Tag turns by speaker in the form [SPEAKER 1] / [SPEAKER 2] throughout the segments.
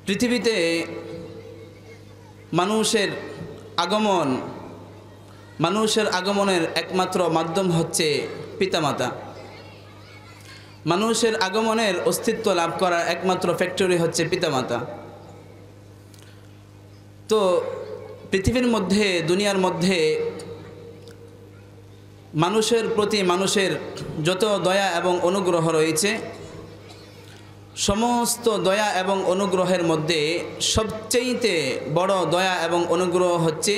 [SPEAKER 1] পৃথিবীতে মানুষের আগমনের একমাত্র মাধ্যম হচ্ছে পিতামাতা। মানুষের আগমনের অস্তিত্ব লাভ করার একমাত্র ফ্যাক্টরি হচ্ছে পিতামাতা। তো পৃথিবীর মধ্যে, দুনিয়ার মধ্যে মানুষের প্রতি মানুষের যত দয়া এবং অনুগ্রহ রয়েছে, সমস্ত দয়া এবং অনুগ্রহের মধ্যে সবচেয়ে বড় দয়া এবং অনুগ্রহ হচ্ছে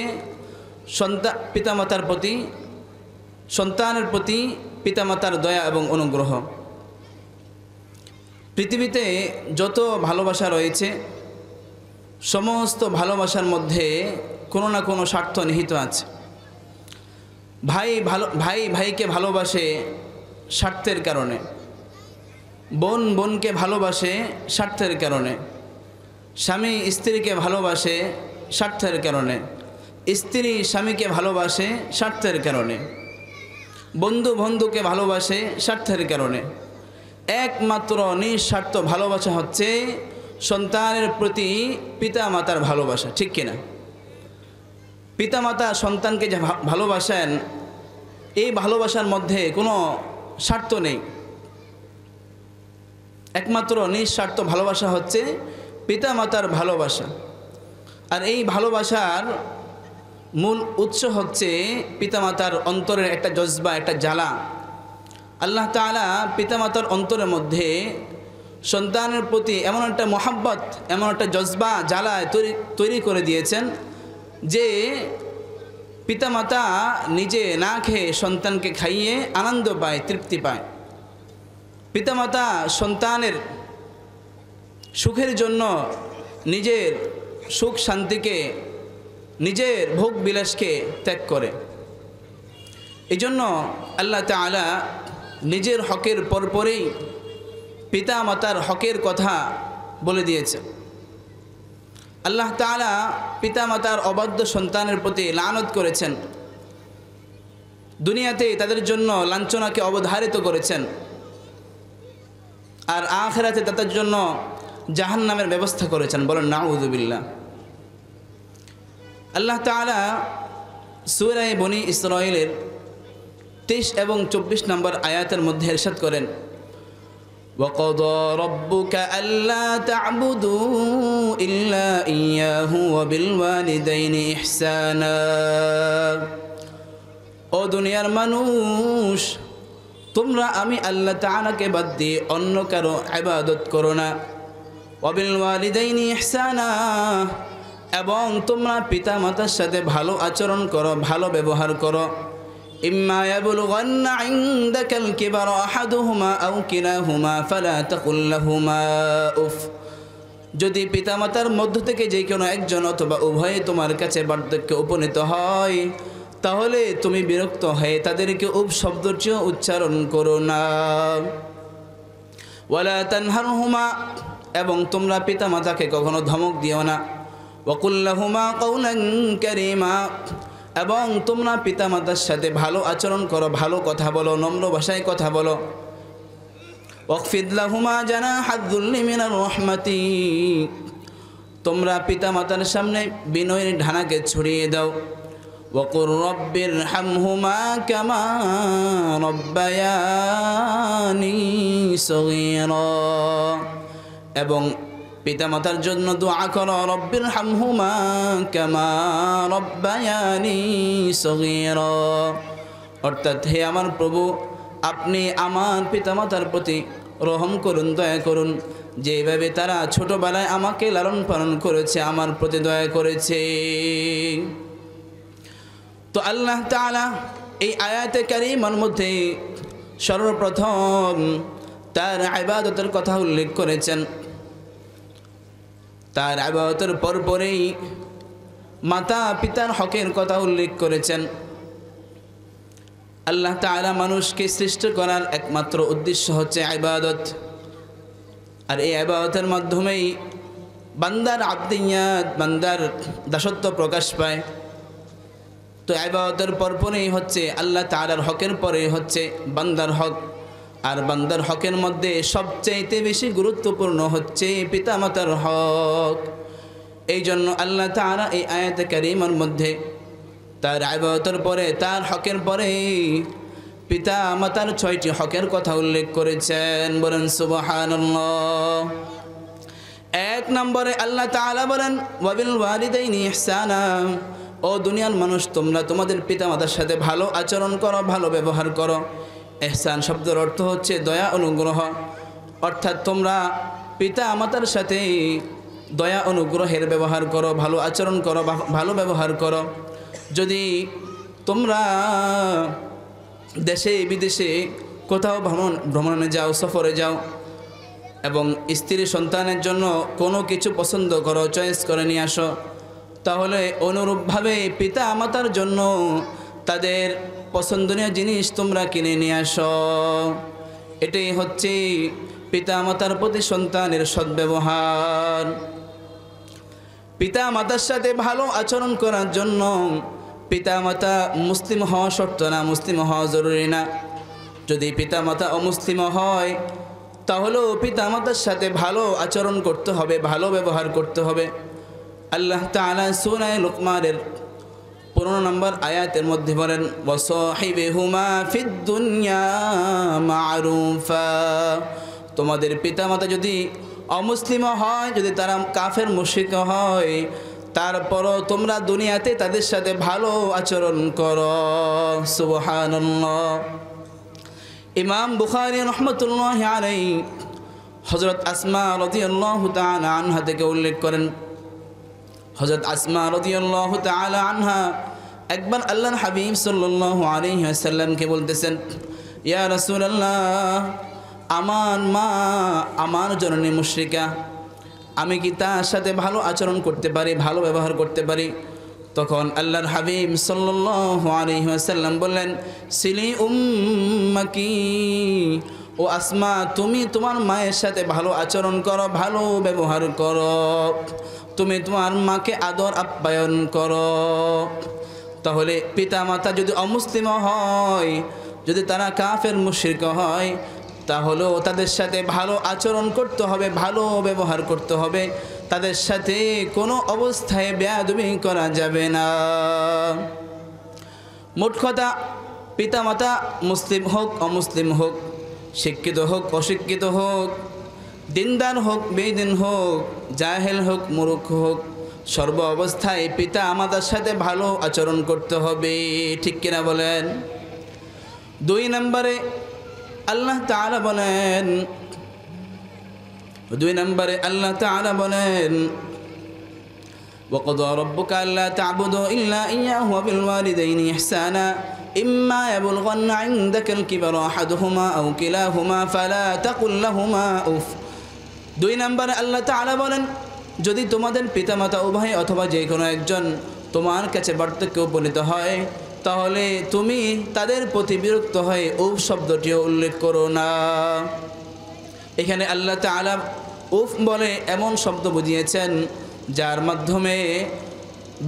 [SPEAKER 1] পিতামাতার প্রতি, সন্তানের প্রতি পিতামাতার দয়া এবং অনুগ্রহ। পৃথিবীতে যত ভালোবাসা রয়েছে, সমস্ত ভালোবাসার মধ্যে কোনো না কোনো স্বার্থ নিহিত আছে। ভাই ভাইকে ভালোবাসে স্বার্থের কারণে, বোন বোনকে ভালোবাসে স্বার্থের কারণে, স্বামী স্ত্রীকে ভালোবাসে স্বার্থের কারণে, স্ত্রী স্বামীকে ভালোবাসে স্বার্থের কারণে, বন্ধু বন্ধুকে ভালোবাসে স্বার্থের কারণে। একমাত্র নিঃস্বার্থ ভালোবাসা হচ্ছে সন্তানের প্রতি পিতামাতার ভালোবাসা, ঠিক কিনা? পিতামাতা সন্তানকে যে ভালোবাসেন, এই ভালোবাসার মধ্যে কোনো স্বার্থ নেই। একমাত্র নিঃস্বার্থ ভালোবাসা হচ্ছে পিতামাতার ভালোবাসা। আর এই ভালোবাসার মূল উৎস হচ্ছে পিতামাতার অন্তরের একটা জজবা, একটা জ্বালা। আল্লাহ তাআলা পিতামাতার অন্তরের মধ্যে সন্তানের প্রতি এমন একটা মহাব্বত, এমন একটা জজবা, জ্বালা তৈরি করে দিয়েছেন যে পিতামাতা নিজে না খেয়ে সন্তানকে খাইয়ে আনন্দ পায়, তৃপ্তি পায়। পিতামাতা সন্তানের সুখের জন্য নিজের সুখ শান্তিকে, নিজের ভোগ বিলাসকে ত্যাগ করে। এই জন্য আল্লাহ তাআলা নিজের হকের পরপরেই পিতামাতার হকের কথা বলে দিয়েছে। আল্লাহ তাআলা পিতামাতার অবাধ্য সন্তানের প্রতি লানত করেছেন, দুনিয়াতে তাদের জন্য লাঞ্ছনাকে অবধারিত করেছেন, আর আখিরাতে তাদের জন্য জাহান্নামের ব্যবস্থা করেছেন। বলেন নাউযুবিল্লাহ। আল্লাহ তাআলা সূরা বনী ইসরাঈলের 23 এবং 24 নম্বর আয়াতের মধ্যে ইরশাদ করেন, وَقَضَى رَبُّكَ أَلَّا تَعْبُدُوا إِلَّا إِيَّاهُ وَبِالْوَالِدَيْنِ إِحْسَانًا। ও দুনিয়ার মানুষ, তোমরা আমি আল্লাহ তাআলাকে বাদ দিয়ে অন্য কারো ইবাদত করো না। وَبِالْوَالِدَيْنِ إِحْسَانًا, এবং তোমরা পিতামাতার সাথে ভালো আচরণ করো, ভালো ব্যবহার করো। إما يبلغن عندك الكبر أحدهما أو كلاهما فلا تقل لهما أف। যদি পিতামাতার মধ্য থেকে যে কোনো একজন অথবা উভয়ে তোমার কাছে বার্ধক্যে উপনীত হয়, তাহলে তুমি বিরক্ত হয়ে তাদেরকে উফ শব্দটি উচ্চারণ করো না। ওয়ালা তানহারহুমা, এবং তোমরা পিতামাতাকে কখনো ধমক দিও না। ওয়াকুল লাহুমা কাওলান কারীমা, এবং তোমরা পিতামাতার সাথে ভালো আচরণ করো, ভালো কথা বলো, নম্র ভাষায় কথা বলো। ওয়াকফিদ লাহুমা জানাহাদ যুল্লি মিনার রাহমাতি, তোমরা পিতামাতার সামনে বিনয়ের ঢানাকে ছড়িয়ে দাও। ওয়াকুর রব্বিরহামহুমা কামা রব্বায়ানি সগীরা, এবং পিতামাতার জন্য দোয়া করো, রব্বিরহামহুমা কামা রব্বায়ানি সগীরা, অর্থাৎ হে আমার প্রভু, আপনি আমার পিতামাতার প্রতি রহম করুন, দয়া করুন, যেভাবে তারা ছোটবেলায় আমাকে লালন পালন করেছে, আমার প্রতি দয়া করেছে। তো আল্লাহ তাআলা এই আয়াতে কারিমার মধ্যে সর্বপ্রথম তার ইবাদতের কথা উল্লেখ করেছেন। তার ইবাদতের পরপরেই মাতা পিতার হকের কথা উল্লেখ করেছেন। আল্লাহ তাআলা মানুষকে সৃষ্টি করার একমাত্র উদ্দেশ্য হচ্ছে ইবাদত, আর এই ইবাদতের মাধ্যমেই বান্দার আবদিয়াত, বান্দার দাসত্ব প্রকাশ পায়। তো ইবাদতের পরপরেই হচ্ছে আল্লাহ তাআলার হকের পরে হচ্ছে বান্দার হক, আর বান্দার হকের মধ্যে সবচাইতে বেশি গুরুত্বপূর্ণ হচ্ছে পিতামাতার হক। এই জন্য আল্লাহ তাআলা এই আয়াতে কারিমার মধ্যে তার ইবাদতের পরে, তার হকের পরে পিতা মাতার 6টি হকের কথা উল্লেখ করেছেন। বলেন সুবহানাল্লাহ। 1 নম্বরে আল্লাহ তাআলা বলেন ওয়াবিল ওয়ালিদাইনি ইহসানা, ও দুনিয়ার মানুষ তোমরা তোমাদের পিতা মাতার সাথে ভালো আচরণ করো, ভালো ব্যবহার করো। ইহসান শব্দের অর্থ হচ্ছে দয়া অনুগ্রহ, অর্থাৎ তোমরা পিতা মাতার সাথে দয়া অনুগ্রহের ব্যবহার করো, ভালো আচরণ করো, ভালো ব্যবহার করো। যদি তোমরা দেশে বিদেশে কোথাও ভ্রমণে যাও, সফরে যাও এবং স্ত্রী সন্তানের জন্য কোনো কিছু পছন্দ করো, চয়েস করে নিয়ে আসো, তাহলে অনুরূপভাবে পিতা মাতার জন্য তাদের পছন্দনীয় জিনিস তোমরা কিনে নিয়ে আসো। এটাই হচ্ছে পিতা মাতার প্রতি সন্তানের সদ্ব্যবহার। পিতা মাতার সাথে ভালো আচরণ করার জন্য পিতা মাতা মুসলিম হওয়া শর্ত না, মুসলিম হওয়া জরুরি না। যদি পিতা মাতা অমুসলিম হয় তাহলেও পিতা মাতার সাথে ভালো আচরণ করতে হবে, ভালো ব্যবহার করতে হবে। আল্লাহ তাআলা সূরা লুকমানের 15 নম্বর আয়াতের মধ্যে বলেন ওয়াসাহিবিহুমা ফিদ দুনিয়া মা'রুফা, তোমাদের পিতা মাতা যদি অমুসলিম হয়, যদি তারা কাফের মুশরিক হয়, তারপরও তোমরা দুনিয়াতে তাদের সাথে ভালো আচরণ করো। সুবহানাল্লাহ। ইমাম বুখারী রাহমাতুল্লাহি আলাইহি হযরত আসমা রাদিয়াল্লাহু তাআলা আনহা থেকে উল্লেখ করেন, হযরত আসমা রাদিয়াল্লাহু তাআলা আনহা একবার আল্লাহর হাবিব সাল্লাল্লাহু আলাইহি ওয়াসাল্লামকে বলতেছেন, ইয়া রাসূলুল্লাহ, আমার মা আমার জননী মুশরিকা, আমি কি তার সাথে ভালো আচরণ করতে পারি, ভালো ব্যবহার করতে পারি? তখন আল্লাহর হাবিব সাল্লাল্লাহু আলাইহি ওয়াসাল্লাম বললেন, সিলি উম্মাকি, ও আসমা তুমি তোমার মায়ের সাথে ভালো আচরণ করো, ভালো ব্যবহার করো, তুমি তোমার মাকে আদর আপ্যায়ন করো। তাহলে পিতা মাতা যদি অমুসলিম হয়, যদি তারা কাফের মুশরিক হয়, তাহলেও তাদের সাথে ভালো আচরণ করতে হবে, ভালো ব্যবহার করতে হবে, তাদের সাথে কোনো অবস্থায় বেয়াদবি করা যাবে না। মোট কথা, পিতা মাতা মুসলিম হোক অমুসলিম হোক, শিক্ষিত হোক অশিক্ষিত হোক, দিনদার হোক বেদিন হোক, জাহেল হোক মূর্খ হোক, সর্ব অবস্থায় পিতা মাতার সাথে ভালো আচরণ করতে হবে। ঠিক কিনা বলেন? 2 নম্বরে আল্লাহ তাআলা বলেন, 2 নম্বরে আল্লাহ তাআলা বলেন وقضى ربك ألا تعبدوا إلا إياه وبالوالدين إحسانا إما يبلغن عندك الكبر أحدهما أو كلاهما فلا تقل لهما أف। 2 নম্বরে আল্লাহ তাআলা বলেন, যদি তোমাদের পিতামাতা উভয় অথবা যে কোনো একজন তোমার কাছে বার্ধক্যে উপনীত হয়, তাহলে তুমি তাদের প্রতি বিরক্ত হয়ে উফ শব্দটিও উল্লেখ করো না। এখানে আল্লাহ তাআলা উফ বলে এমন শব্দ বুঝিয়েছেন যার মাধ্যমে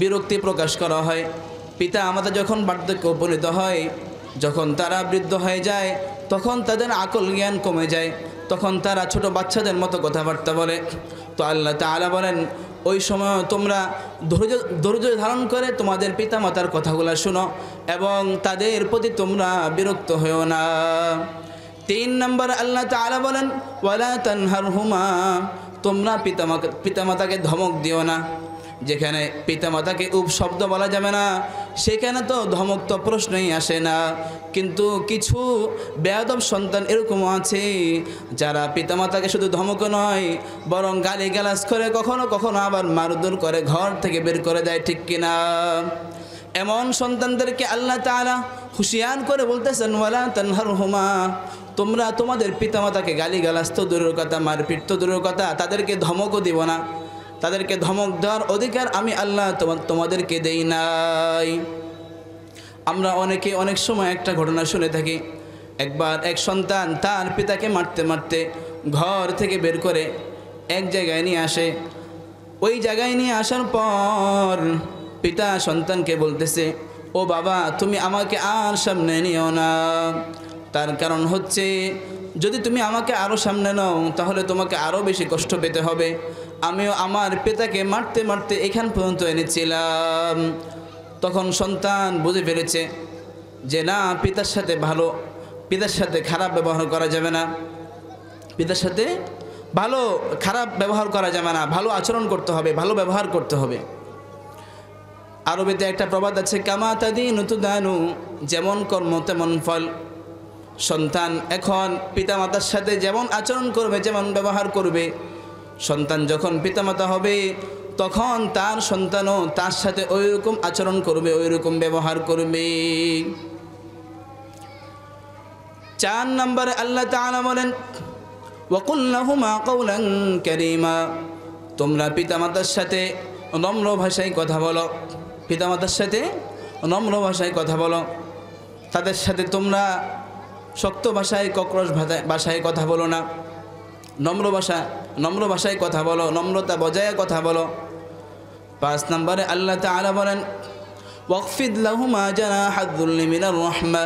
[SPEAKER 1] বিরক্তি প্রকাশ করা হয়। পিতা আমাদের যখন বার্ধক্যে উপনীত হয়, যখন তারা বৃদ্ধ হয়ে যায়, তখন তাদের আকল জ্ঞান কমে যায়, তখন তারা ছোট বাচ্চাদের মতো কথাবার্তা বলে। তো আল্লাহ তাআলা বলেন, ওই সময় তোমরা ধৈর্য ধারণ করে তোমাদের পিতামাতার কথাগুলো শোনো এবং তাদের প্রতি তোমরা বিরক্ত হও না। 3 নম্বর আল্লাহ তাআলা বলেন ওয়ালা তানহারহুমা, তোমরা পিতামাতাকে ধমক দিও না। যেখানে পিতামাতাকে উপশব্দ বলা যাবে না, সেখানে তো ধমক তো প্রশ্নই আসে না। কিন্তু কিছু বেয়াদব সন্তান এরকমও আছে যারা পিতামাতাকে শুধু ধমক নয়, বরং গালিগালাজ করে, কখনো কখনো আবার মারধর করে, ঘর থেকে বের করে দেয়। ঠিক কিনা? এমন সন্তানদেরকে আল্লাহ তাআলা হুঁশিয়ার করে বলতেছেন ওয়ালা তানহারহুমা, তোমরা তোমাদের পিতামাতাকে গালিগালাজ তো দূরের কথা, মারপিট তো দূরের কথা, তাদেরকে ধমকও দিব না। তাদেরকে ধমক দেওয়ার অধিকার আমি আল্লাহ তোমাদেরকে দেই নাই। আমরা অনেকে অনেক সময় একটা ঘটনা শুনে থাকি, একবার এক সন্তান তার পিতাকে মারতে মারতে ঘর থেকে বের করে এক জায়গায় নিয়ে আসে। ওই জায়গায় নিয়ে আসার পর পিতা সন্তানকে বলতেছে, ও বাবা, তুমি আমাকে আর সামনে নিও না। তার কারণ হচ্ছে যদি তুমি আমাকে আরও সামনে নাও তাহলে তোমাকে আরও বেশি কষ্ট পেতে হবে। আমিও আমার পিতাকে মারতে মারতে এখান পর্যন্ত এনেছিলাম। তখন সন্তান বুঝে ফেলেছে যে না, পিতার সাথে খারাপ ব্যবহার করা যাবে না, পিতার সাথে খারাপ ব্যবহার করা যাবে না, ভালো আচরণ করতে হবে, ভালো ব্যবহার করতে হবে। আরবিতে একটা প্রবাদ আছে, কামা তাদিনু তুদানু, যেমন কর্ম তেমন ফল। সন্তান এখন পিতামাতার সাথে যেমন আচরণ করবে, যেমন ব্যবহার করবে, সন্তান যখন পিতামাতা হবে তখন তার সন্তানও তার সাথে ওইরকম আচরণ করবে, ওইরকম ব্যবহার করবে। 4 নম্বরে আল্লাহ তাআলা বলেন, ওয়াকুল লাহুমা কাওলান কারীমা, তোমরা পিতামাতার সাথে নম্র ভাষায় কথা বলো, পিতামাতার সাথে নম্র ভাষায় কথা বলো। তাদের সাথে তোমরা শক্ত ভাষায়, কক্রোশ ভাষায় কথা বলো না, নম্র ভাষায় কথা বলো, নম্রতা বজায় কথা বলো। 5 নম্বরে আল্লাহ তাআলা বলেন, ওয়াকফিদ লাহুমা জানাহাদ যুল্লি মিনার রাহমা,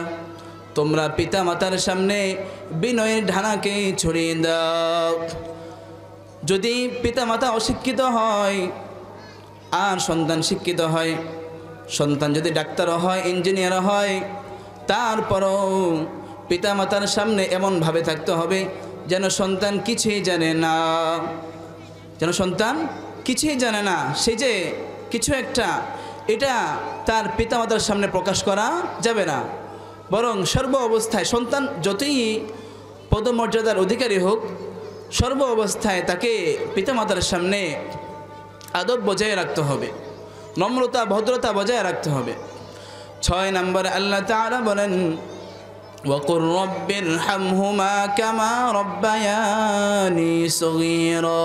[SPEAKER 1] তোমরা পিতামাতার সামনে বিনয়ের ঢানাকে ছড়িয়ে দাও। যদি পিতামাতা অশিক্ষিত হয় আর সন্তান শিক্ষিত হয়, সন্তান যদি ডাক্তারও হয়, ইঞ্জিনিয়ারও হয়, তারপরও পিতামাতার সামনে এমনভাবে থাকতে হবে যেন সন্তান কিছুই জানে না, সে যে কিছু একটা, এটা তার পিতামাতার সামনে প্রকাশ করা যাবে না। বরং সর্ব অবস্থায় সন্তান যতই পদমর্যাদার অধিকারী হোক, সর্ব অবস্থায় তাকে পিতামাতার সামনে আদব বজায় রাখতে হবে, নম্রতা ভদ্রতা বজায় রাখতে হবে। 6 নম্বরে আল্লাহ তাআলা বলেন, ওয়াকুর রব্বিরহামহুমা কামা রব্বায়ানি সগীরা,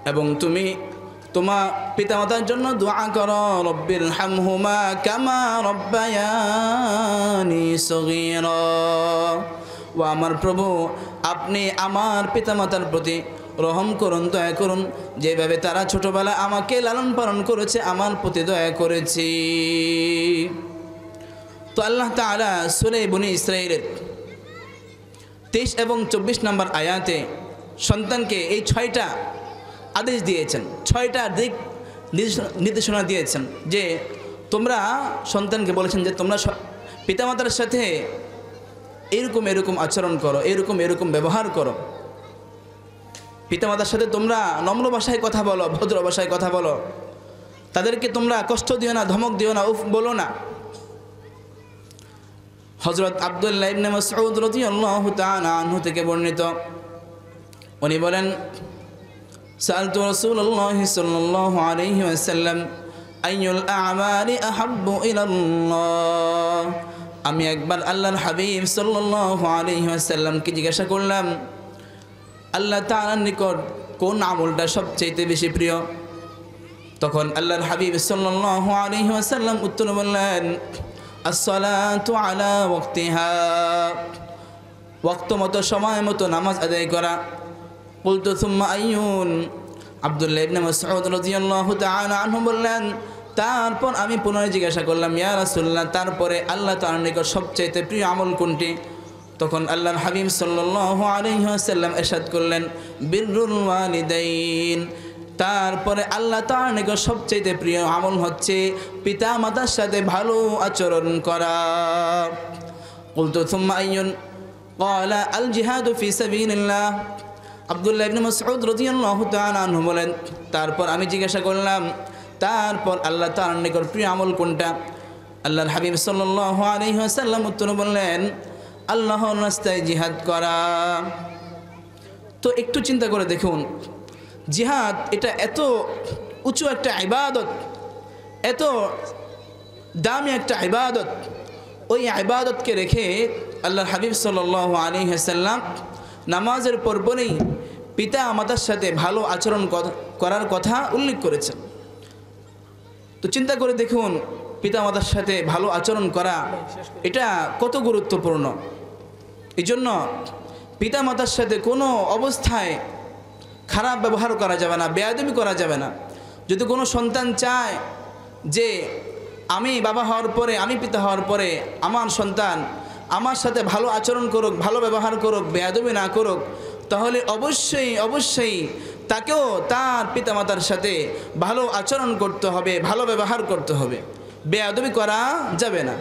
[SPEAKER 1] এবং তুমি তোমার পিতামাতার জন্য দোয়া করো, রব্বিরহামহুমা কামা রব্বায়ানি সগীরা, ও আমার প্রভু, আপনি আমার পিতামাতার প্রতি রহম করুন, দয়া করুন, যেভাবে তারা ছোটবেলায় আমাকে লালন পালন করেছে, আমার প্রতি দয়া করেছি। তো আল্লাহ তাআলা সূরা বনী ইসরাঈলের 23 এবং 24 নম্বর আয়াতে সন্তানকে এই 6টা আদেশ দিয়েছেন, 6টা দিক নির্দেশনা দিয়েছেন, যে তোমরা সন্তানকে বলেছেন যে তোমরা পিতামাতার সাথে এরকম আচরণ করো, এরকম ব্যবহার করো। পিতামাতার সাথে তোমরা নম্র ভাষায় কথা বলো, ভদ্র ভাষায় কথা বলো, তাদেরকে তোমরা কষ্ট দিও না, ধমক দিও না, উফ বলো না। হযরত আব্দুল্লাহ ইবনে মাসউদ রাদিয়াল্লাহু তাআলা আনহু থেকে বর্ণিত, উনি বলেন, সাআলতু রাসূলুল্লাহ সাল্লাল্লাহু আলাইহি ওয়াসাল্লাম আইয়ুল আ'মালি আহাব্বু ইলাল্লাহ, আমি একবার আল্লাহর হাবিব সাল্লাল্লাহু আলাইহি ওয়াসাল্লামকে জিজ্ঞাসা করলাম, আল্লাহ তাআলার নিকট কোন আমলটা সবচেয়ে বেশি প্রিয়? তখন আল্লাহর হাবিব সাল্লাল্লাহু আলাইহি ওয়াসাল্লাম উত্তর বললেন, আসসালাতু আলা ওয়াক্তিহা, ওয়াক্ত মতো, সময় মতো নামাজ আদায় করা। কুলতু সুম্মা আইয়ুন, আব্দুল্লাহ ইবনে মাসউদ রাদিয়াল্লাহু তাআলা আনহু বললেন, তারপর আমি পুনরায় জিজ্ঞাসা করলাম, ইয়া রাসূলুল্লাহ, তারপরে আল্লাহ তাআলার নিকট সবচেয়ে প্রিয় আমল কোনটি? তখন আল্লাহর হাবিব সাল্লাল্লাহু আলাইহি ওয়াসাল্লাম ইরশাদ করলেন, বিররুল ওয়ালিদাইন, তারপরে আল্লাহ তাআলার নিকট সবচেয়ে প্রিয় আমল হচ্ছে পিতা মাতার সাথে ভালো আচরণ করা। কুলতু সুম্মা আইয়ুন, ক্বালা আল জিহাদু ফি সাবিলিল্লাহ, আব্দুল্লাহ ইবনে মাসউদ রাদিয়াল্লাহু তাআলা আনহু বলেন, তারপর আমি জিজ্ঞাসা করলাম, তারপর আল্লাহ তাআলার নিকট প্রিয় আমল কোনটা? আল্লাহর হাবিব সাল্লাল্লাহু আলাইহি ওয়াসাল্লাম উত্তর বললেন, আল্লাহর রাস্তায় জিহাদ করা। তো একটু চিন্তা করে দেখুন, জিহাদ এটা এত উঁচু একটা ইবাদত, এত দামি একটা ইবাদত, ওই ইবাদতকে রেখে আল্লাহর হাবিব সাল্লাল্লাহু আলাইহি ওয়াসাল্লাম নামাজের পরপরই পিতা মাতার সাথে ভালো আচরণ করার কথা উল্লেখ করেছেন। তো চিন্তা করে দেখুন, পিতা মাতার সাথে ভালো আচরণ করা এটা কত গুরুত্বপূর্ণ। এই জন্য পিতা মাতার সাথে কোনো অবস্থায় খারাপ ব্যবহার করা যাবে না, বেয়াদবি করা যাবে না। যদি কোনো সন্তান চায় যে আমি বাবা হওয়ার পরে, আমি পিতা হওয়ার পরে আমার সন্তান আমার সাথে ভালো আচরণ করুক, ভালো ব্যবহার করুক, বেয়াদবি না করুক, তাহলে অবশ্যই অবশ্যই তাকেও তার পিতামাতার সাথে ভালো আচরণ করতে হবে, ভালো ব্যবহার করতে হবে, বেয়াদবি করা যাবে না।